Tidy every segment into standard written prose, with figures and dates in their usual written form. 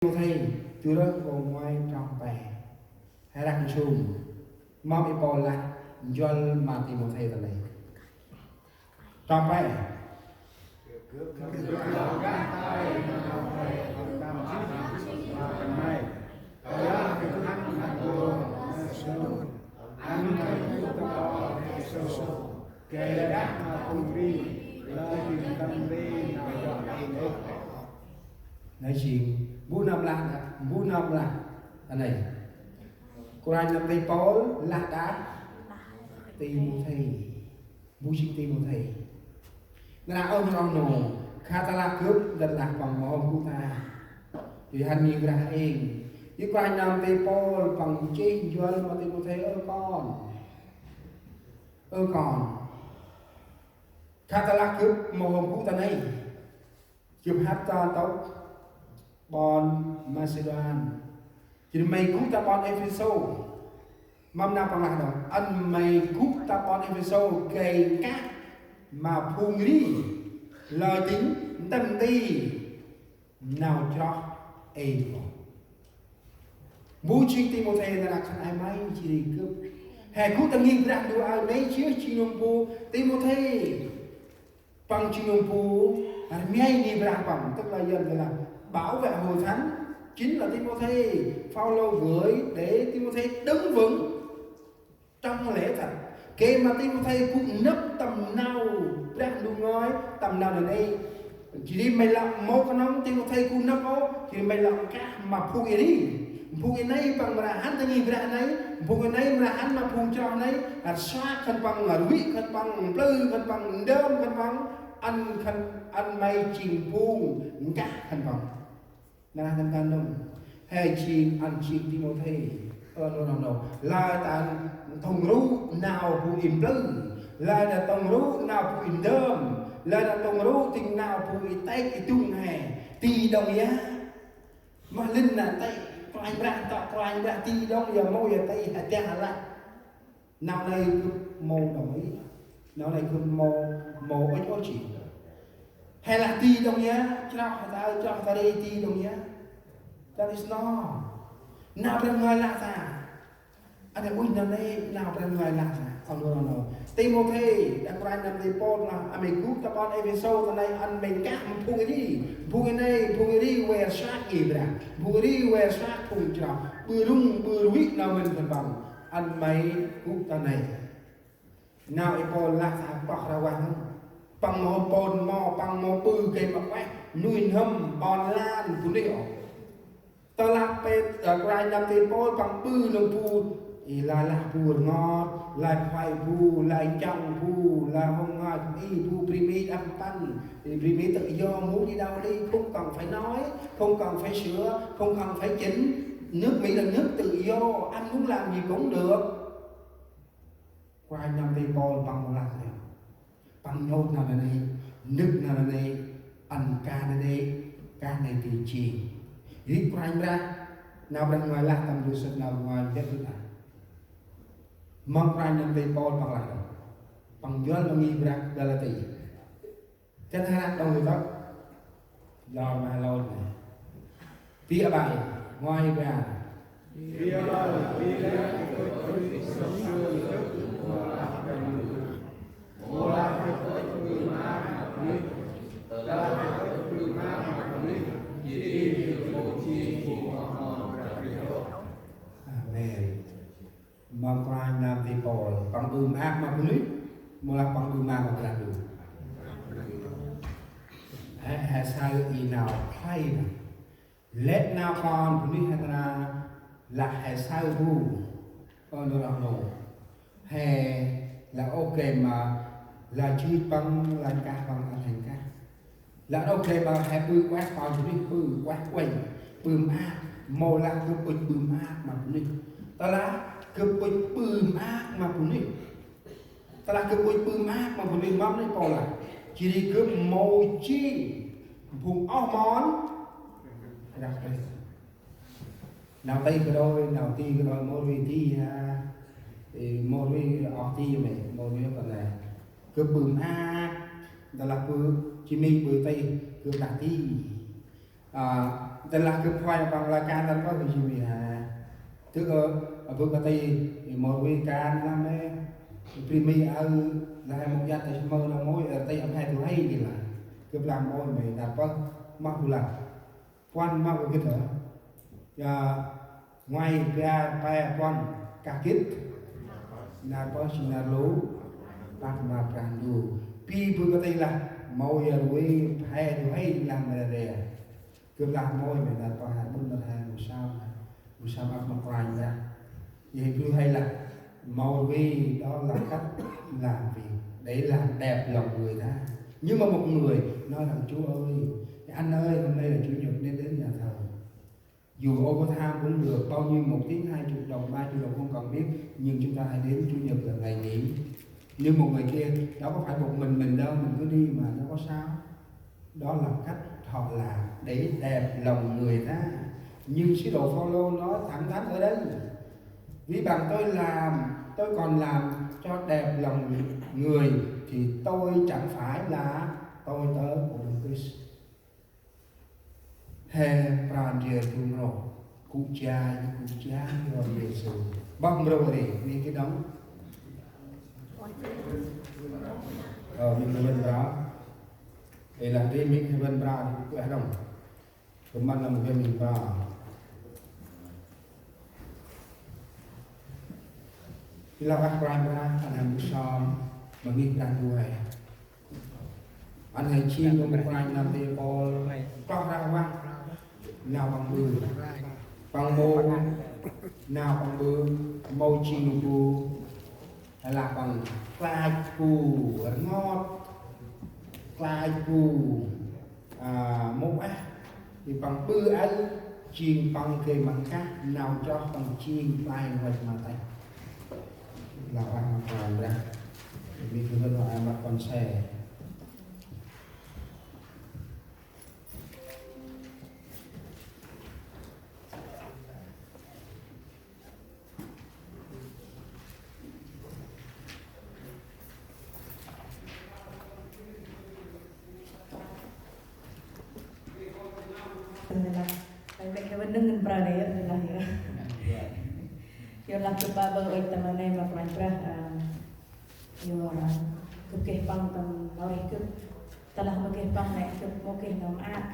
Timothy chú đó còn ngoài trong bè hay là chung mong bị bỏ lại John mà Timothy là này trong bè nói chuyện bu năm là anh này cô anh năm tây Paul là đã Timothy bu chính Timothy là ông nổ khá ta là cướp đặt lạc bằng mồm của ta thì hành nhìn ra ên chứ cô anh năm tây Paul bằng trên John mà Timothy con khá ta là cướp mồm của ta này chụp hát ta tóc bon Macedon jadi mày cút ta bon Ephesos mâm nào bằng đâu anh mày cút ta bon Ephesos gây cát mà phun đi lời tính tâm ti nào cho em bố trí Timothy là khăn ai mấy chỉ đi cướp hè cút ta nghiêng ra đồ ai đấy chứ chỉ nông phu Timothy bằng chỉ nông phu ngay đi ra bằng tức là dân là bảo vệ hội thánh chính là Timothy. Phaolô gửi để Timothy đứng vững trong lễ thật kể mà Timothy cũng nấp tầm nào đang đúng nói tầm nào đến đây chỉ đi mày làm một cái nóng Timothy cũng nấp ó thì mày làm cả mà phụ cái này bằng là hắn ta nhìn ra này phụ cái này là hắn mà phụ cho này là xoát khăn bằng là vị khăn bằng lư khăn bằng đơm khăn bằng ăn mày chìm buông cả khăn bằng là thằng ta nông hay chìm ăn chìm Timothy no là ta thông rú nào phụ im lư là thông rú nào phụ im đơm là thông rú tình nào phụ im tay cái tung hè tì đồng giá mà linh là tay có anh ra tì đồng giờ môi giờ tay hạt cha là nào đây mô đồng ý nào đây cứ mô ấy có chỉ hay là tì đồng giá cho ta đây tì đồng giá that is no nào bên ngoài là ta anh em ui này nào bên ngoài là ta no Timothy đã có anh em đi Paul là anh mình cút ta con Ephesos ta này anh mình cắt phun cái đi về sát gì vậy phun cái đi về sát phun cho bự rung nào mình cần bằng anh mấy cút ta này nào Paul là ta bọc ra quang bằng mò Paul mò bằng mò bự cái bọc quay nuôi hâm bòn lan cũng đi ở ta lạc pe ở cái năm thì Paul bằng bự nông phu thì là buồn ngọt là khoai phu là chồng phu là hồng ngọt y phu primi âm pan thì primi tự do muốn đi đâu đi không cần phải nói không cần phải sửa không cần phải chỉnh nước Mỹ là nước tự do anh muốn làm gì cũng được qua năm thì Paul bằng một lạc này bằng nốt nào này nước nào này ăn ca này thì chỉ ít qua anh ra nào bên ngoài lạc tầm du sự nào ngoài chết thứ nào mong ra năm về Paul bằng lại bằng John là nghi ra Galati chân hai đồng người đó lo mà lo này tía bài ngoài ra mong qua nam thì Paul bằng bùm ác mà cũng nít một là bằng bùm ác mà làm được hay sao ý nào hay mà let nào con cũng nít hay là hay sao vu nó làm nổ hay là ok mà là chưa bằng là cả bằng thành cả là ok mà hay bự quát con cũng nít bự quát quỳnh bùm ác màu là cứ bùm ác mà cũng nít ta là cứ bùm ác mà cũng đi ta là cứ bùm ác mà cũng đi mắm đấy còn là chỉ đi cứ màu chi vùng áo món nào tây cái đôi nào ti cái đôi môi ti môi ở ti mày môi còn là cứ bùm ác ta là cứ chỉ mình bùm tây cứ đặt ti tên là cứ khoai bằng là can đang có cái gì bị hà tức ở bước cái tay một cái can làm ấy primi ở là một gia tay mơ nó mối ở tay ông hai tuổi hay gì là cứ làm môi mày đặt có mặc là quan mặc cái đó và ngoài ra phải quan cả kít là có chỉ là lú bác mà càng đủ pi bước cái tay là môi ở với hai tuổi hay làm rồi cứ làm môi mày đặt có hai bốn lần hai một sao áp một vài ra vậy cứ hay là màu vi đó là cách làm việc để làm đẹp lòng người ta. Nhưng mà một người nói rằng Chúa ơi, anh ơi, hôm nay là Chủ nhật nên đến nhà thờ, dù overtime cũng được, bao nhiêu 1 tiếng 20 đồng 30 đồng không cần biết, nhưng chúng ta hãy đến Chủ nhật là ngày nghỉ. Nhưng một người kia đó có phải một mình đâu, mình cứ đi mà nó có sao. Đó là cách họ làm để đẹp lòng người ta. Nhưng sứ đồ Phaolô nói thẳng thắn ở đây, vì bằng tôi còn làm cho đẹp lòng người thì tôi chẳng phải là tôi tớ của Đấng Christ. He pranjer tumro cụ cha rồi Giêsu bom rồi đi cái đống mình bên đó để làm đi mình bên bra thì cũng đồng mình là một cái mình bra thì là bác bra anh em xong mà nghĩ ra đuôi anh hãy chi của một anh làm thì có ra qua nào bằng bư bằng mô nào bằng bư mô chi nụ bù hay là bằng clai cù ngọt clai cù mô á thì bằng bư ấy chiên bằng kề bằng khác nào cho bằng chiên tay ngoài mà tay là ăn hoàn ra vì cứ hơn là mặt con xe Dengan pradaya adalah ya lah kita bagai teman yang berperang ya kekeh pang tam orang ke telah kekeh pang naik ke mungkin nama at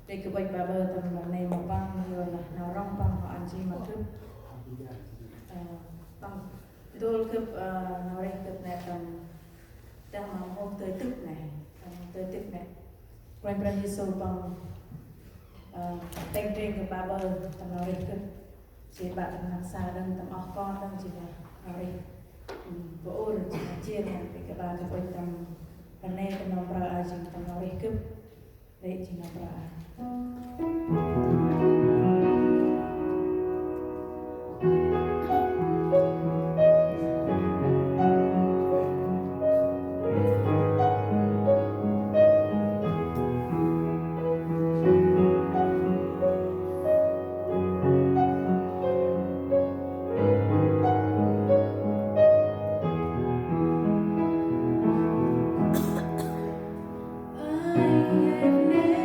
để cái bệnh bà bơ tầm lần này mà băng rồi là nào rong băng họ ăn gì mà cướp băng tôi cướp nào đây cướp này tầm đang mà hôm tới tức này quen quen đi sâu băng tên trên cái bà bơ tầm nào đây cướp chỉ bạn làm xa đơn tầm óc con đơn chỉ là nào đây vỗ rồi chỉ là chia này cái bà cái bệnh tầm lần này tầm nào bà ai chỉ tầm nào đây cướp đấy chỉ là bà I have never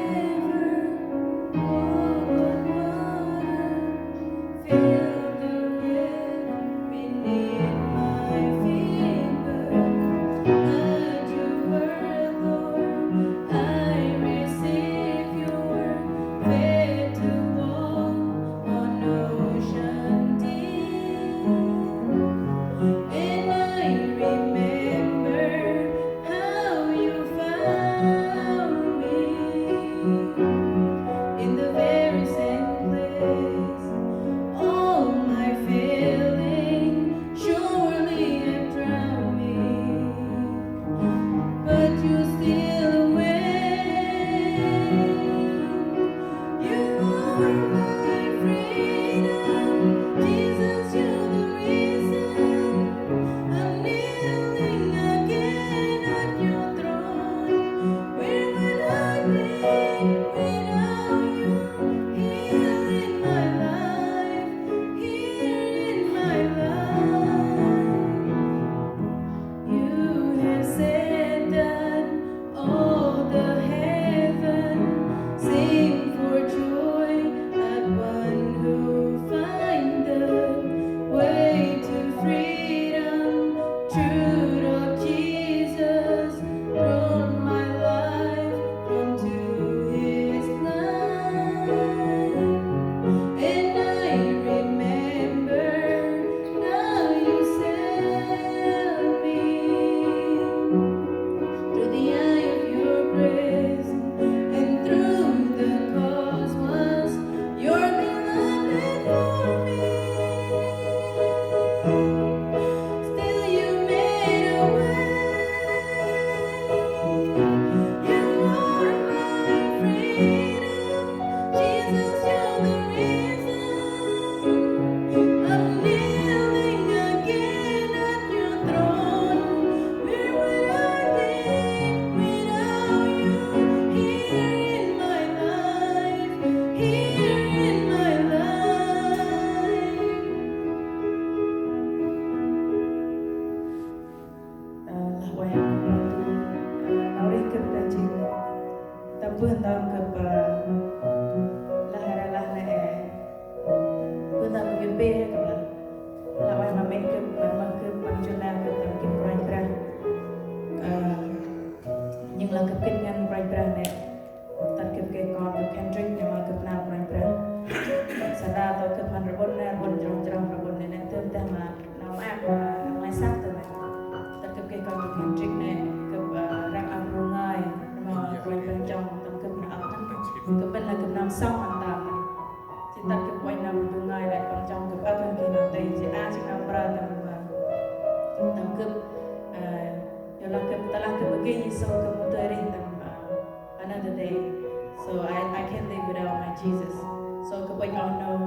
no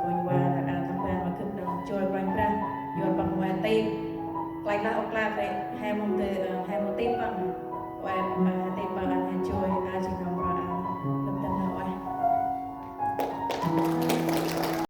going qua là thằng quen mà cướp đồng trôi quanh ra rồi bằng ngoài tim lại là ông la về hai mông từ hai mông tim bằng và